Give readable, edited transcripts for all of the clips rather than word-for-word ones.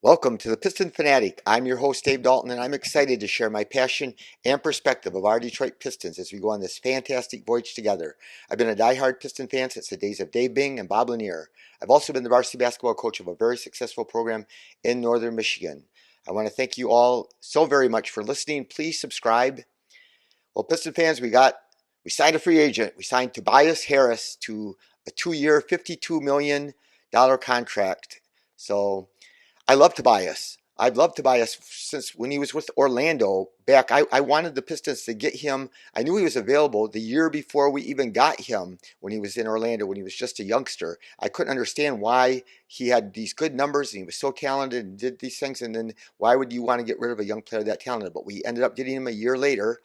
Welcome to the Piston Fanatic. I'm your host, Dave Dalton, and I'm excited to share my passion and perspective of our Detroit Pistons as we go on this fantastic voyage together. I've been a diehard Piston fan since the days of Dave Bing and Bob Lanier. I've also been the varsity basketball coach of a very successful program in northern Michigan. I want to thank you all so very much for listening. Please subscribe. Well, Piston fans, we signed a free agent. We signed Tobias Harris to a 2-year, $52 million contract. So I love Tobias. I've loved Tobias since when he was with Orlando back. I wanted the Pistons to get him. I knew he was available the year before we even got him when he was in Orlando, when he was just a youngster. I couldn't understand why he had these good numbers and he was so talented and did these things. And then why would you want to get rid of a young player that talented? But we ended up getting him a year later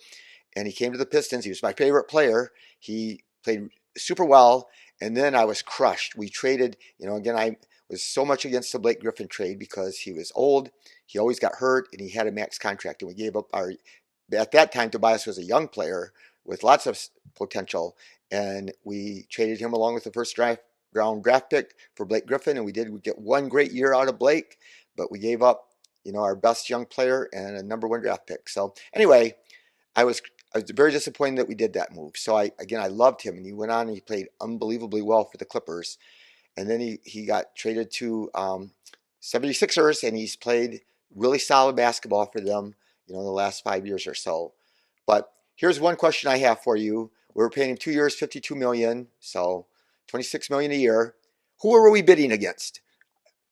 and he came to the Pistons. He was my favorite player. He played super well. And then I was crushed. We traded, again, I was so much against the Blake Griffin trade because he was old, he always got hurt, and he had a max contract. And we gave up at that time, Tobias was a young player with lots of potential. And we traded him along with the first round draft pick for Blake Griffin. And we get one great year out of Blake, but we gave up, our best young player and a #1 draft pick. So anyway, I was very disappointed that we did that move. So I loved him, and he went on and he played unbelievably well for the Clippers. And then he got traded to 76ers, and he's played really solid basketball for them, the last 5 years or so. But here's one question I have for you. We were paying him 2 years, $52 million, so $26 million a year. Who were we bidding against?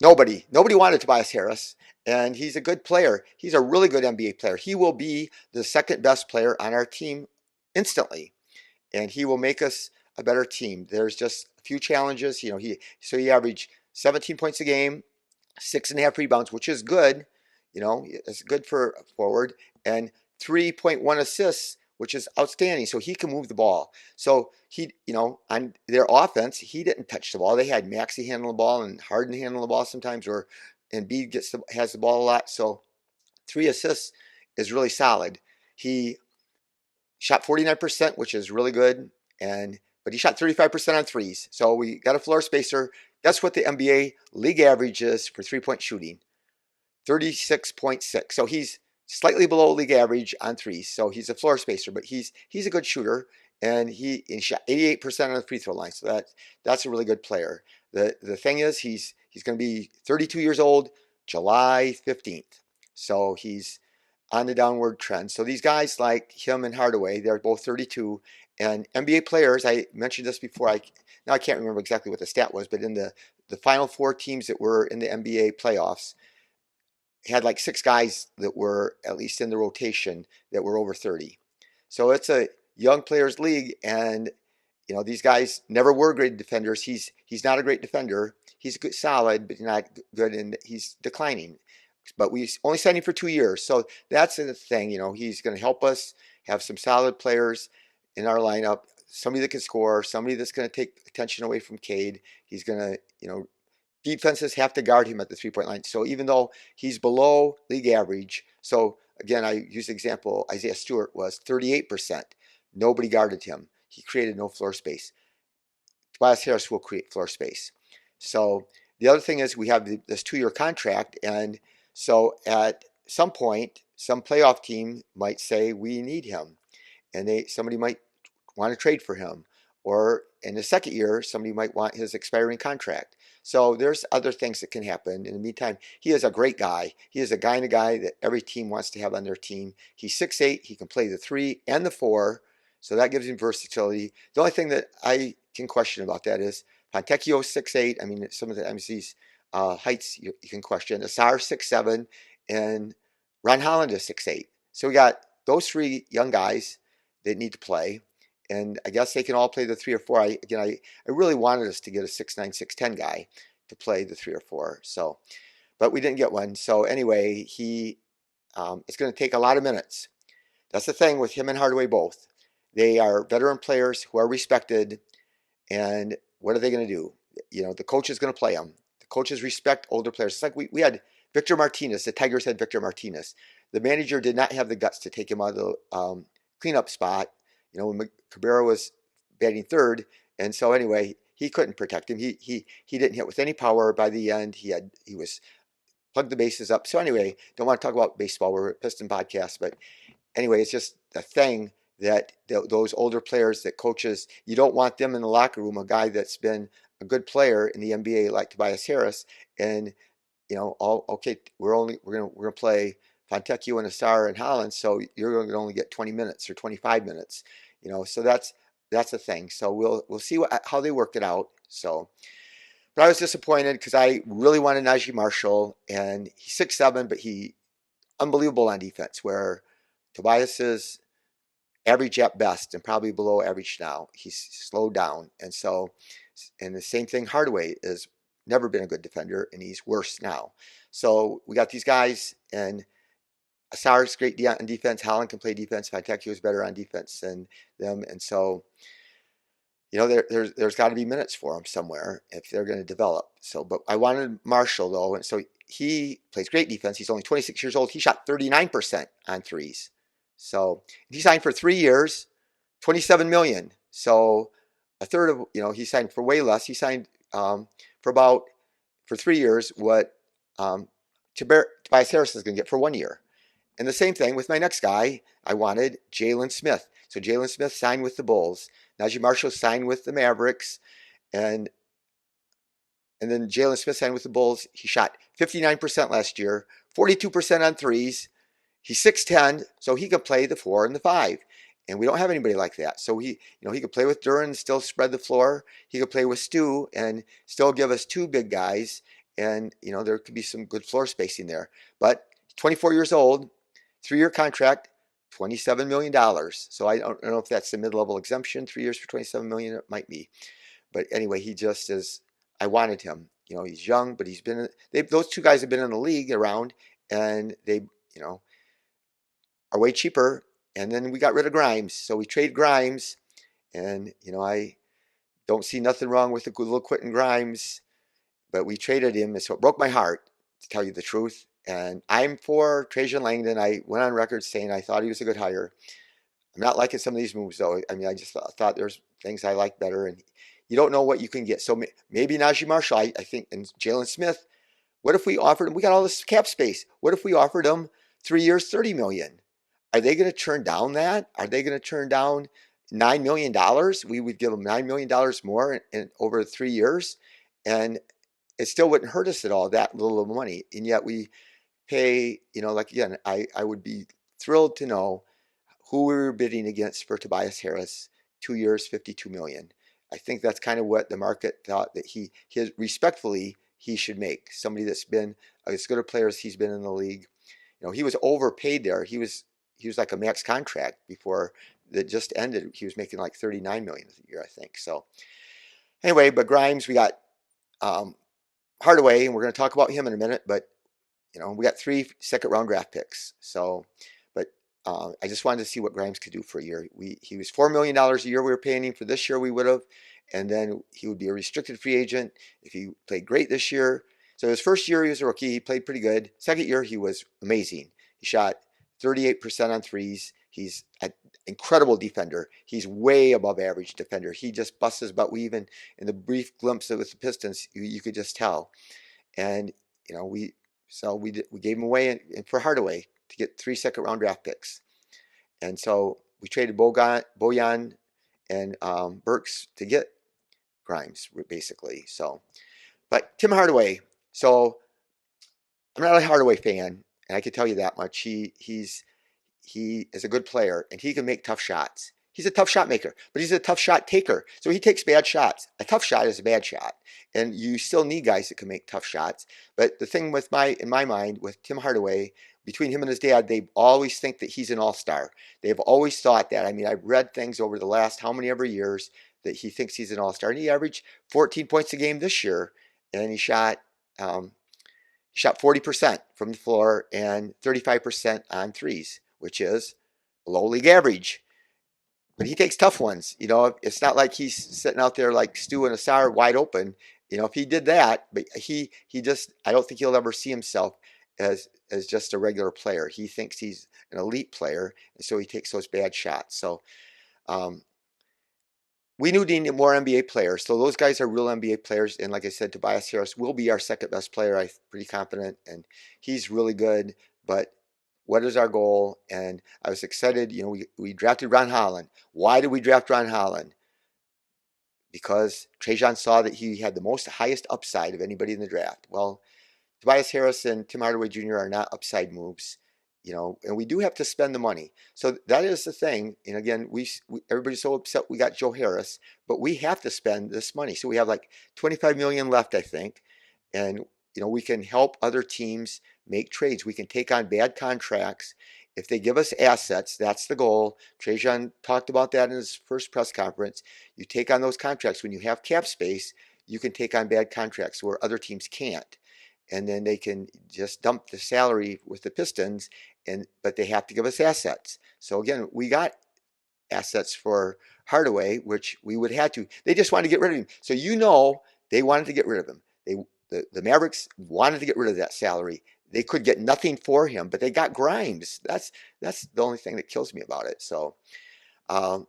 Nobody. Nobody wanted Tobias Harris, and he's a good player. He's a really good NBA player. He will be the second best player on our team instantly, and he will make us a better team. There's just a few challenges. He averaged 17 points a game, 6.5 rebounds, which is good. It's good for a forward, and 3.1 assists, which is outstanding. So he can move the ball. So on their offense, he didn't touch the ball. They had Maxey handle the ball and Harden handle the ball sometimes, or Embiid has the ball a lot. So 3 assists is really solid. He shot 49%, which is really good, but he shot 35% on threes. So we got a floor spacer. That's what the NBA league average is for 3-point shooting, 36.6. So he's slightly below league average on threes. So he's a floor spacer, but he's a good shooter, and he shot 88% on the free throw line. So that's a really good player. The thing is, he's going to be 32 years old July 15th. So he's on the downward trend. So these guys like him and Hardaway, they're both 32. And NBA players, I mentioned this before, I can't remember exactly what the stat was, but in the final 4 teams that were in the NBA playoffs had like 6 guys that were at least in the rotation that were over 30. So it's a young players league, and these guys never were great defenders. He's not a great defender. He's good, solid, but not good, and he's declining. But we only signed him for 2 years, so that's the thing. He's going to help us have some solid players in our lineup. Somebody that can score, somebody that's going to take attention away from Cade. He's going to, defenses have to guard him at the 3-point line. So even though he's below league average, so again, I use the example, Isaiah Stewart was 38%. Nobody guarded him. He created no floor space. Tobias Harris will create floor space. So the other thing is we have this 2-year contract, and so at some point, some playoff team might say we need him, and somebody might want to trade for him, or in the second year, somebody might want his expiring contract. So there's other things that can happen. In the meantime, he is a great guy. He is a guy that every team wants to have on their team. He's 6'8". He can play the 3 and the 4, so that gives him versatility. The only thing that I can question about that is Fontecchio 6'8". I mean, some of the MC's heights you can question. Asar 6'7", and Ron Holland is 6'8". So we got those 3 young guys that need to play, and I guess they can all play the 3 or 4. I really wanted us to get a 6'9", 6'10" guy to play the 3 or 4. So, but we didn't get one. So anyway, it's going to take a lot of minutes. That's the thing with him and Hardaway both. They are veteran players who are respected, and what are they going to do? The coach is going to play them. The coaches respect older players. It's like we had Victor Martinez. The Tigers had Victor Martinez. The manager did not have the guts to take him out of the cleanup spot, when Cabrera was batting third. And so anyway, he couldn't protect him. He didn't hit with any power by the end. He was plug the bases up. So anyway, don't want to talk about baseball. We're a Piston podcast, but anyway, it's just a thing that those older players that coaches, you don't want them in the locker room. A guy that's been a good player in the NBA like Tobias Harris, and all okay. We're gonna play Fontecchio and Asar and Holland, so you're going to only get 20 minutes or 25 minutes. So that's the thing. So we'll see how they work it out. So. But I was disappointed because I really wanted Najee Marshall, and he's 6'7", but he unbelievable on defense. Where Tobias is average at best and probably below average now. He's slowed down, and the same thing. Hardaway is never been a good defender, and he's worse now. So we got these guys, and Asar's great on defense. Holland can play defense. Fontecchio is better on defense than them, and so. There's got to be minutes for him somewhere if they're going to develop. So, but I wanted Marshall though, and so he plays great defense. He's only 26 years old. He shot 39% on threes. So he signed for 3 years, 27 million. So a third of he signed for way less. He signed for 3 years what Tobias Harris is going to get for 1 year. And the same thing with my next guy. I wanted Jalen Smith. So Jalen Smith signed with the Bulls. Najee Marshall signed with the Mavericks, and then Jalen Smith signed with the Bulls. He shot 59% last year, 42% on threes. He's 6'10", so he can play the 4 and the 5. And we don't have anybody like that. So he could play with Duran and still spread the floor. He could play with Stu and still give us 2 big guys. And, there could be some good floor spacing there. But 24 years old, 3-year contract, $27 million. So I don't know if that's the mid-level exemption. 3 years for $27 million, it might be. But anyway, he just is. I wanted him. He's young, but those 2 guys have been in the league around, and they, are way cheaper. And then we got rid of Grimes, so we trade Grimes, and I don't see nothing wrong with the little Quentin Grimes, but we traded him, and so it broke my heart, to tell you the truth. And I'm for Trajan Langdon. I went on record saying I thought he was a good hire. I'm not liking some of these moves, though. I mean, I just thought there's things I like better, and you don't know what you can get. So maybe Najee Marshall, I think, and Jalen Smith. What if we offered him? We got all this cap space. What if we offered him 3 years, $30 million? Are they going to turn down that? Are they going to turn down $9 million? We would give them $9 million more in over 3 years, and it still wouldn't hurt us at all, that little of money. And yet we pay, like again, I would be thrilled to know who we were bidding against for Tobias Harris, 2 years, $52 million. I think that's kind of what the market thought that respectfully, he should make. Somebody that's been as good a player as he's been in the league. He was overpaid there. He was like a max contract before that just ended. He was making like $39 million a year, I think. So anyway, but Grimes, we got Hardaway, and we're going to talk about him in a minute, but we got 3 second-round draft picks. So, but I just wanted to see what Grimes could do for a year. He was $4 million a year we were paying him for this year. We would have, and then he would be a restricted free agent if he played great this year. So his first year he was a rookie. He played pretty good. Second year he was amazing. He shot 38% on threes. He's an incredible defender. He's way above average defender. He just busts his butt. We even in the brief glimpse with the Pistons, you could just tell. And we gave him away for Hardaway to get 3 second-round draft picks. And so we traded Bojan and Burks to get Grimes, basically. So, but Tim Hardaway. So I'm not a Hardaway fan, and I can tell you that much. He is a good player, and he can make tough shots. He's a tough shot maker, but he's a tough shot taker. So he takes bad shots. A tough shot is a bad shot, and you still need guys that can make tough shots. But the thing in my mind with Tim Hardaway, between him and his dad, they always think that he's an all-star. They've always thought that. I mean, I've read things over the last how many ever years that he thinks he's an all-star, and he averaged 14 points a game this year, and he shot 40% from the floor and 35% on threes, which is below league average. But he takes tough ones. It's not like he's sitting out there like Stu and Asar wide open. If he did that, but he just, I don't think he'll ever see himself as just a regular player. He thinks he's an elite player, and so he takes those bad shots. So we need more NBA players. So those guys are real NBA players. And like I said, Tobias Harris will be our second best player. I'm pretty confident. And he's really good. But what is our goal? And I was excited. We drafted Ron Holland. Why did we draft Ron Holland? Because Trajan saw that he had the highest upside of anybody in the draft. Well, Tobias Harris and Tim Hardaway Jr. are not upside moves, and we do have to spend the money. So that is the thing. And again, everybody's so upset we got Joe Harris, but we have to spend this money. So we have like 25 million left, I think, and we can help other teams make trades. We can take on bad contracts if they give us assets. That's the goal. Trajan talked about that in his first press conference. You take on those contracts when you have cap space. You can take on bad contracts where other teams can't, and then they can just dump the salary with the Pistons, but they have to give us assets. So again, we got assets for Hardaway, which we would have to. They just wanted to get rid of him. So they wanted to get rid of him. The Mavericks wanted to get rid of that salary. They could get nothing for him, but they got Grimes. That's the only thing that kills me about it. So, um,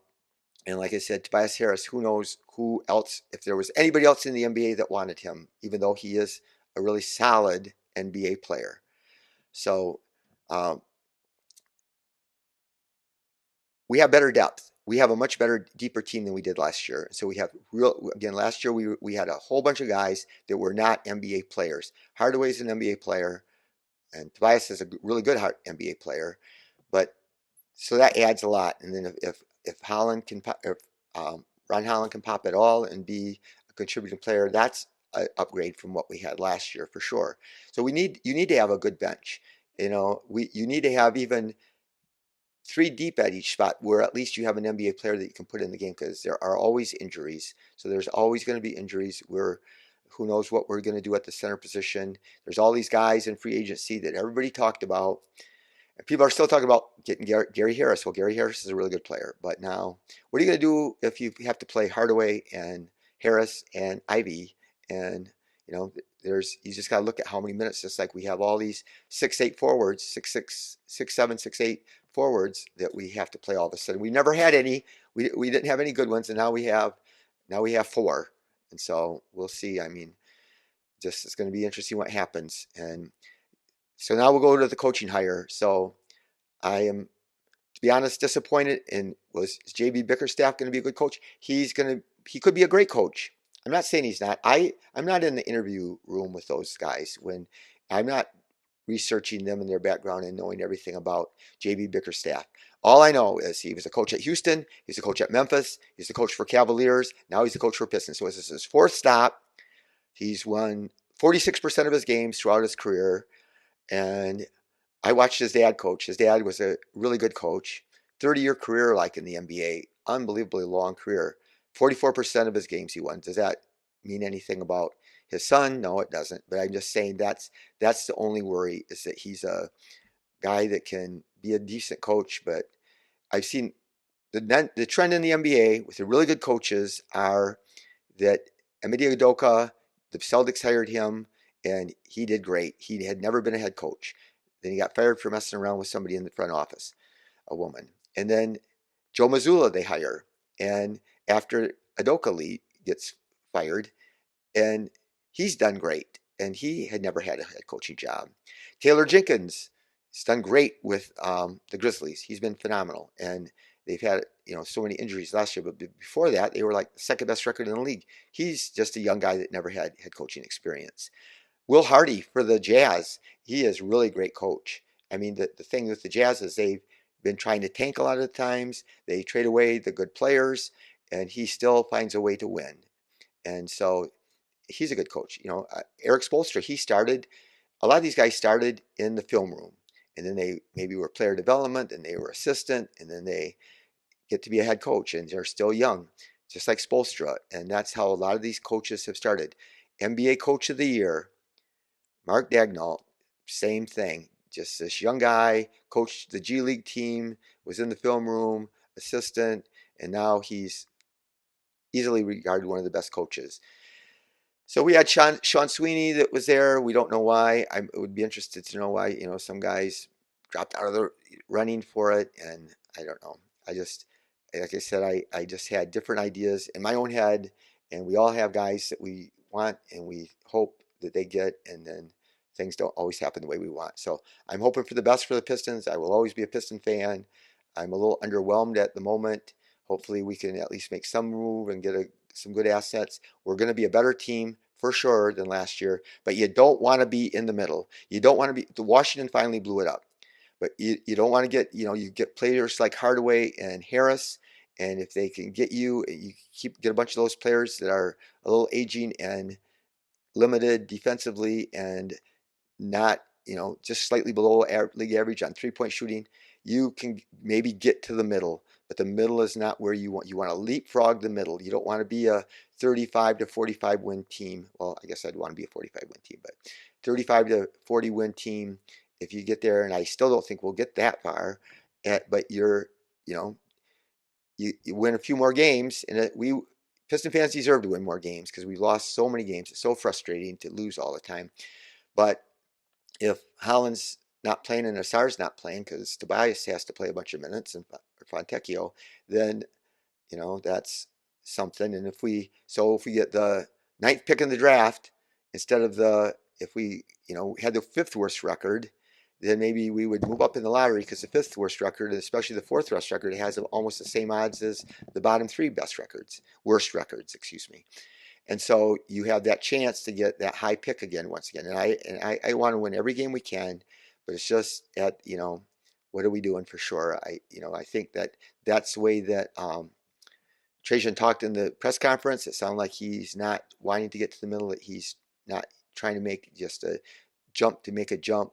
and like I said, Tobias Harris, who knows who else, if there was anybody else in the NBA that wanted him, even though he is a really solid NBA player. So um, we have better depth. We have a much better, deeper team than we did last year. So we have again, last year we had a whole bunch of guys that were not NBA players. Hardaway's an NBA player, and Tobias is a really good NBA player. But so that adds a lot. And then if Holland can, if Ron Holland can pop at all and be a contributing player, that's an upgrade from what we had last year for sure. So you need to have a good bench. You need to have even three deep at each spot where at least you have an NBA player that you can put in the game, because there are always injuries. So there's always going to be injuries. Who knows what we're going to do at the center position. There's all these guys in free agency that everybody talked about. And people are still talking about getting Gary Harris. Well, Gary Harris is a really good player. But now, what are you going to do if you have to play Hardaway and Harris and Ivy? And, you just got to look at how many minutes. Just like we have all these 6'8" forwards, 6'6", 6'7", 6'8" forwards that we have to play all of a sudden. We never had any. We didn't have any good ones, and now we have four. And so we'll see. I mean, just it's going to be interesting what happens. And so now we'll go to the coaching hire. So I am, to be honest, disappointed. And is JB Bickerstaff going to be a good coach? He could be a great coach. I'm not saying he's not. I'm not in the interview room with those guys when I'm not researching them and their background and knowing everything about JB Bickerstaff. All I know is he was a coach at Houston. He's a coach at Memphis. He's a coach for Cavaliers. Now he's a coach for Pistons. So this is his fourth stop. He's won 46% of his games throughout his career. And I watched his dad coach. His dad was a really good coach. 30-year career like in the NBA. Unbelievably long career. 44% of his games he won. Does that mean anything about his son? No, it doesn't. But I'm just saying that's the only worry, is that he's a guy that can be a decent coach. But I've seen the trend in the NBA with the really good coaches are that Emile Udoka, the Celtics hired him, and he did great. He had never been a head coach. Then he got fired for messing around with somebody in the front office, a woman. And then Joe Mazzulla they hire. And after Udoka gets fired, and he's done great. And he had never had a head coaching job. Taylor Jenkins has done great with the Grizzlies. He's been phenomenal. And they've had so many injuries last year, but before that, they were like the second best record in the league. He's just a young guy that never had head coaching experience. Will Hardy for the Jazz, he is really great coach. I mean, the thing with the Jazz is they've been trying to tank a lot of the times. They trade away the good players, and he still finds a way to win. And so he's a good coach. Eric Spoelstra, a lot of these guys started in the film room, and then they maybe were player development, and they were assistant, and then they get to be a head coach, and they're still young, just like Spoelstra. And that's how a lot of these coaches have started. NBA Coach of the Year, Mark Daigneault, same thing. Just this young guy, coached the G League team, was in the film room, assistant, and now he's easily regarded one of the best coaches. So we had Sean Sweeney that was there. We don't know why. I would be interested to know why. Some guys dropped out of the running for it, and I don't know. like I said, I just had different ideas in my own head, and we all have guys that we want and we hope that they get, and then things don't always happen the way we want. So I'm hoping for the best for the Pistons. I will always be a Piston fan. I'm a little underwhelmed at the moment. Hopefully we can at least make some move and get some good assets. We're going to be a better team for sure than last year, but you don't want to be in the middle. You don't want to be, the Washington finally blew it up. But you don't want to get, you get players like Hardaway and Harris, and if they can get you, you get a bunch of those players that are a little aging and limited defensively and not, just slightly below league average on 3-point shooting, you can maybe get to the middle, but the middle is not where you want. You want to leapfrog the middle. You don't want to be a 35 to 45 win team. Well, I guess I'd want to be a 45 win team, but 35 to 40 win team. If you get there, and I still don't think we'll get that far, but you know, you win a few more games, and we Piston fans deserve to win more games because we've lost so many games. It's so frustrating to lose all the time. But if Holland's not playing and Asar's not playing because Tobias has to play a bunch of minutes and Fontecchio, then that's something. And if we get the ninth pick in the draft instead of if we had the fifth worst record, then maybe we would move up in the lottery because the fifth worst record, and especially the fourth worst record, has almost the same odds as the bottom three worst records, excuse me. And so you have that chance to get that high pick again, once again. And I want to win every game we can, but it's just what are we doing for sure? I think that's the way that Trajan talked in the press conference. It sounded like he's not wanting to get to the middle. That he's not trying to make just a jump to make a jump.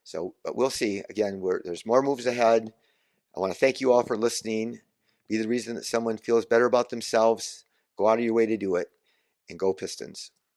So, but we'll see. Again, there's more moves ahead. I want to thank you all for listening. Be the reason that someone feels better about themselves. Go out of your way to do it, and go Pistons.